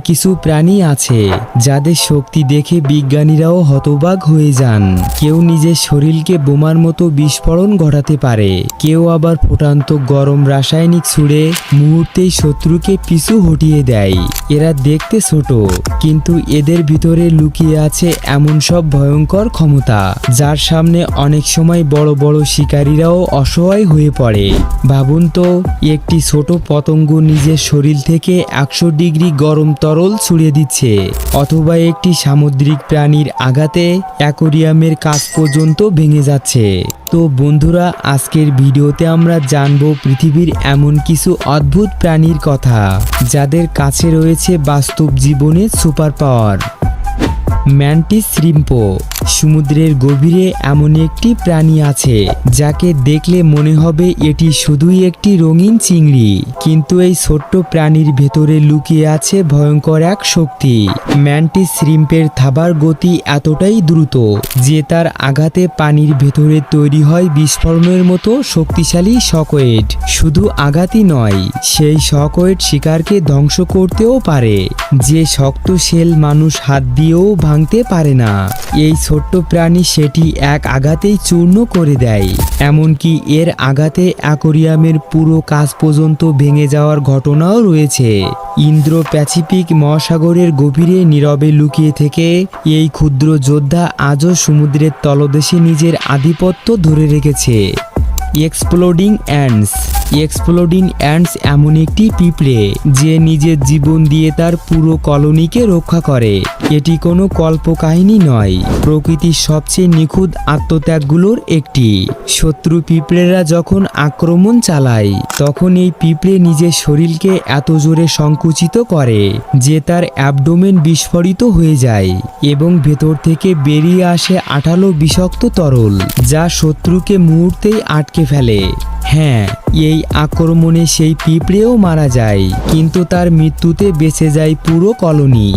কিছু প্রাণী আছে যাদের শক্তি দেখে বিজ্ঞানীরাও হতবাক হয়ে যান। কেউ নিজের শরীরকে বোমার মতো বিস্ফোরণ ঘটাতে পারে, কেউ আবার ফুটান্ত গরম রাসায়নিক ছুঁড়ে মুহূর্তেই শত্রুকে পিছু হটিয়ে দেয়। এরা দেখতে ছোট, কিন্তু এদের ভিতরে লুকিয়ে আছে এমন সব ভয়ঙ্কর ক্ষমতা যার সামনে অনেক সময় বড় বড় শিকারীরাও অসহায় হয়ে পড়ে। ভাবুন তো, একটি ছোট পতঙ্গ নিজের শরীর থেকে 100 ডিগ্রি গরম তরল ছুড়ে দিচ্ছে, অথবা একটি সামুদ্রিক প্রাণীর আঘাতে অ্যাকোরিয়ামের কাঁচ পর্যন্ত ভেঙে যাচ্ছে। তো বন্ধুরা, আজকের ভিডিওতে আমরা জানব পৃথিবীর এমন কিছু অদ্ভুত প্রাণীর কথা যাদের কাছে রয়েছে বাস্তব জীবনে সুপার পাওয়ার। ম্যান্টিস শ্রিম্পো। সমুদ্রের গভীরে এমন একটি প্রাণী আছে যাকে দেখলে মনে হবে এটি শুধুই একটি রঙিন চিংড়ি, কিন্তু এই ছোট্ট প্রাণীর ভেতরে লুকিয়ে আছে ভয়ঙ্কর এক শক্তি। ম্যান্টিস শ্রিম্পের থাবার গতি এতটাই দ্রুত যে তার আঘাতে পানির ভেতরে তৈরি হয় বিস্ফোরণের মতো শক্তিশালী শকওয়েভ। শুধু আঘাতই নয়, সেই শকওয়েভ শিকারকে ধ্বংস করতেও পারে, যে শক্ত শেল মানুষ হাত দিয়েও ভাঙতে পারে না। এই ছোট্ট প্রাণী সেটি এক আঘাতেই চূর্ণ করে দেয়। এমনকি এর আঘাতে অ্যাকোরিয়ামের পুরো কাঁচ পর্যন্ত ভেঙে যাওয়ার ঘটনাও রয়েছে। ইন্দ্র প্যাসিফিক মহাসাগরের গভীরে নীরবে লুকিয়ে থেকে এই ক্ষুদ্র যোদ্ধা আজও সমুদ্রের তলদেশে নিজের আধিপত্য ধরে রেখেছে। Exploding ants. এক্সপ্লোডিং অ্যান্টস এমন একটি পিঁপড়ে যে নিজের জীবন দিয়ে তার পুরো কলোনিকে রক্ষা করে। এটি কোনো কল্পকাহিনী নয়, প্রকৃতির সবচেয়ে নিখুঁত আত্মত্যাগগুলোর একটি। শত্রু পিঁপড়েরা যখন আক্রমণ চালায়, তখন এই পিঁপড়ে নিজের শরীরকে এত জোরে সংকুচিত করে যে তার অ্যাবডোমেন বিস্ফোরিত হয়ে যায় এবং ভেতর থেকে বেরিয়ে আসে আঠালো বিষাক্ত তরল, যা শত্রুকে মুহূর্তেই আটকে ফেলে। হ্যাঁ, এই আক্রমণে সেই পিঁপড়েও মারা যায়, কিন্তু তার মৃত্যুতে বেঁচে যায় পুরো কলোনি।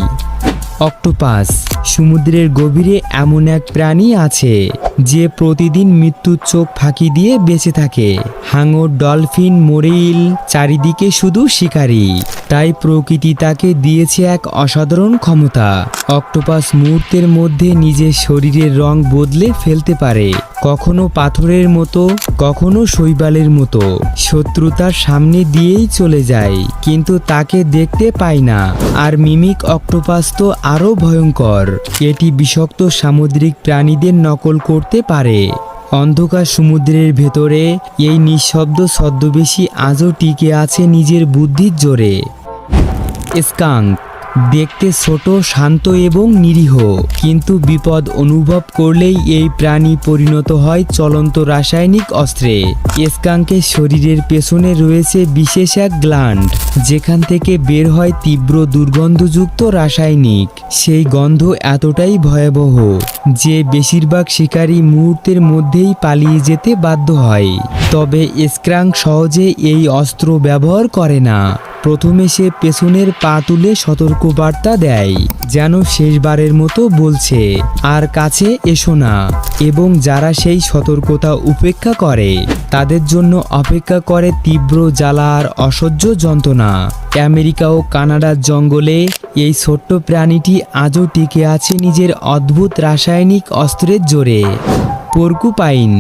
অক্টোপাস। সমুদ্রের গভীরে এমন এক প্রাণী আছে যে প্রতিদিন মৃত্যুর চোখ ফাঁকি দিয়ে বেঁচে থাকে। হাঙর, ডলফিন, মরিল, চারিদিকে শুধু শিকারী। তাই প্রকৃতি তাকে দিয়েছে এক অসাধারণ ক্ষমতা। অক্টোপাস মুহূর্তের মধ্যে নিজের শরীরের রং বদলে ফেলতে পারে, কখনো পাথরের মতো, কখনো শৈবালের মতো। শত্রুতার সামনে দিয়েই চলে যায়, কিন্তু তাকে দেখতে পায় না। আর মিমিক অক্টোপাস তো আরও ভয়ঙ্কর। এটি বিষাক্ত সামুদ্রিক প্রাণীদের নকল করতে পারে। অন্ধকার সমুদ্রের ভেতরে এই নিঃশব্দ ছদ্মবেশী আজও টিকে আছে নিজের বুদ্ধির জোরে। স্কাঙ্ক। দেখতে ছোট, শান্ত এবং নিরীহ, কিন্তু বিপদ অনুভব করলেই এই প্রাণী পরিণত হয় চলন্ত রাসায়নিক অস্ত্রে। স্কাঙ্কের শরীরের পেছনে রয়েছে বিশেষ এক গ্ল্যান্ড, যেখান থেকে বের হয় তীব্র দুর্গন্ধযুক্ত রাসায়নিক। সেই গন্ধ এতটাই ভয়াবহ যে বেশিরভাগ শিকারী মুহূর্তের মধ্যেই পালিয়ে যেতে বাধ্য হয়। তবে স্কাঙ্ক সহজে এই অস্ত্র ব্যবহার করে না। প্রথমে সে পেছনের পা তুলে সতর্কবার্তা দেয়, যেন শেষবারের মতো বলছে, আর কাছে এসো না। এবং যারা সেই সতর্কতা উপেক্ষা করে, তাদের জন্য অপেক্ষা করে তীব্র জ্বালা আর অসহ্য যন্ত্রণা। আমেরিকা ও কানাডার জঙ্গলে এই ছোট্ট প্রাণীটি আজও টিকে আছে নিজের অদ্ভুত রাসায়নিক অস্ত্রের জোরে। পর্কুপাইন।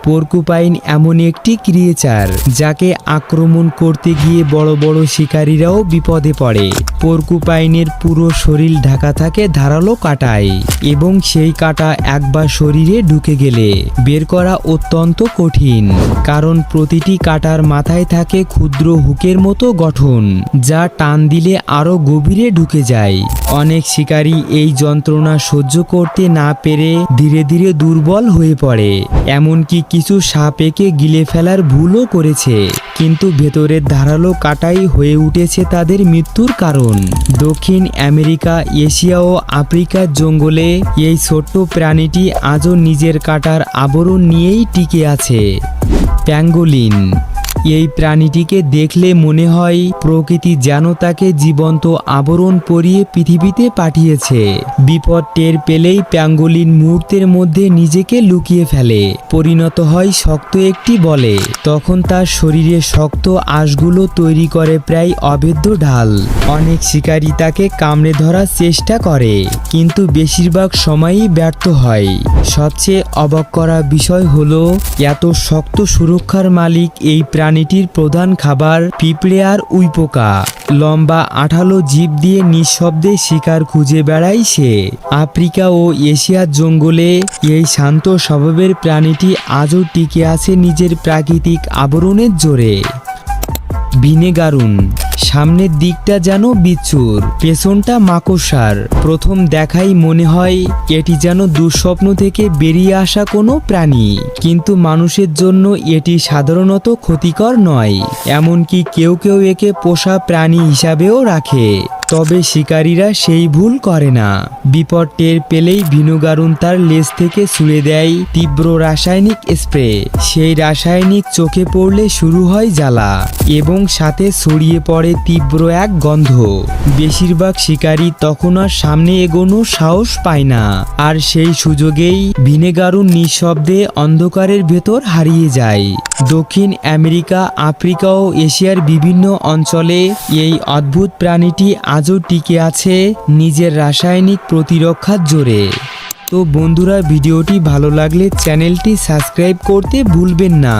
পর্কুপাইন এমন একটি ক্রিয়েচার যাকে আক্রমণ করতে গিয়ে বড় বড় শিকারীরাও বিপদে পড়ে। পর্কুপাইনের পুরো শরীর ঢাকা থাকে ধারালো কাঁটায়, এবং সেই কাঁটা একবার শরীরে ঢুকে গেলে বের করা অত্যন্ত কঠিন, কারণ প্রতিটি কাঁটার মাথায় থাকে ক্ষুদ্র হুকের মতো গঠন, যা টান দিলে আরও গভীরে ঢুকে যায়। অনেক শিকারী এই যন্ত্রণা সহ্য করতে না পেরে ধীরে ধীরে দুর্বল হয়ে পড়ে, এমনকি কিছু সাপ একে গিলে ফেলার ভুলও করেছে, কিন্তু ভেতরের ধারালো কাঁটাই হয়ে উঠেছে তাদের মৃত্যুর কারণ। দক্ষিণ আমেরিকা, এশিয়া ও আফ্রিকার জঙ্গলে এই ছোট্ট প্রাণীটি আজও নিজের কাঁটার আবরণ নিয়েই টিকে আছে। প্যাঙ্গোলিন। এই প্রাণীটিকে দেখলে মনে হয় প্রকৃতি যেন তাকে জীবন্ত আবরণ পরিয়ে পৃথিবীতে পাঠিয়েছে। বিপদ টের পেলেই প্যাঙ্গোলিন মুহূর্তের মধ্যে নিজেকে লুকিয়ে ফেলে, পরিণত হয় শক্ত একটি বলে। তখন তার শরীরে শক্ত আঁশগুলো তৈরি করে প্রায় অভেদ্য ঢাল। অনেক শিকারী তাকে কামড়ে ধরার চেষ্টা করে, কিন্তু বেশিরভাগ সময়ই ব্যর্থ হয়। সবচেয়ে অবাক করা বিষয় হলো এত শক্ত সুরক্ষার মালিক এই প্রাণীটির প্রধান খাবার পিঁপড়ে আর উইপোকা। লম্বা আঠালো জিভ দিয়ে নিঃশব্দে শিকার খুঁজে বেড়ায় সে। আফ্রিকা ও এশিয়ার জঙ্গলে এই শান্ত স্বভাবের প্রাণীটি আজও টিকে আছে নিজের প্রাকৃতিক আবরণের জোরে। ভিনেগারুন। সামনের দিকটা যেন বিচ্ছুর, পেছনটা মাকড়সার। প্রথম দেখাই মনে হয় এটি যেন দুঃস্বপ্ন থেকে বেরিয়ে আসা কোনো প্রাণী, কিন্তু মানুষের জন্য এটি সাধারণত ক্ষতিকর নয়। এমনকি কেউ কেউ একে পোষা প্রাণী হিসাবেও রাখে। তবে শিকারীরা সেই ভুল করে না। বিপদ টের পেলেই ভিনেগারুন তার লেজ থেকে ছুঁড়ে দেয় তীব্র রাসায়নিক স্প্রে। সেই রাসায়নিক চোখে পড়লে শুরু হয় জ্বালা এবং সাথে ছড়িয়ে পড়ে তীব্র এক গন্ধ। বেশিরভাগ শিকারী তখন আর সামনে এগোনোর সাহস পায় না, আর সেই সুযোগেই ভিনেগারুন নিঃশব্দে অন্ধকারের ভেতর হারিয়ে যায়। দক্ষিণ আমেরিকা, আফ্রিকা ও এশিয়ার বিভিন্ন অঞ্চলে এই অদ্ভুত প্রাণীটি আজও টিকে আছে নিজের রাসায়নিক প্রতিরক্ষার জোরে। তো বন্ধুরা, ভিডিওটি ভালো লাগলে চ্যানেলটি সাবস্ক্রাইব করতে ভুলবেন না।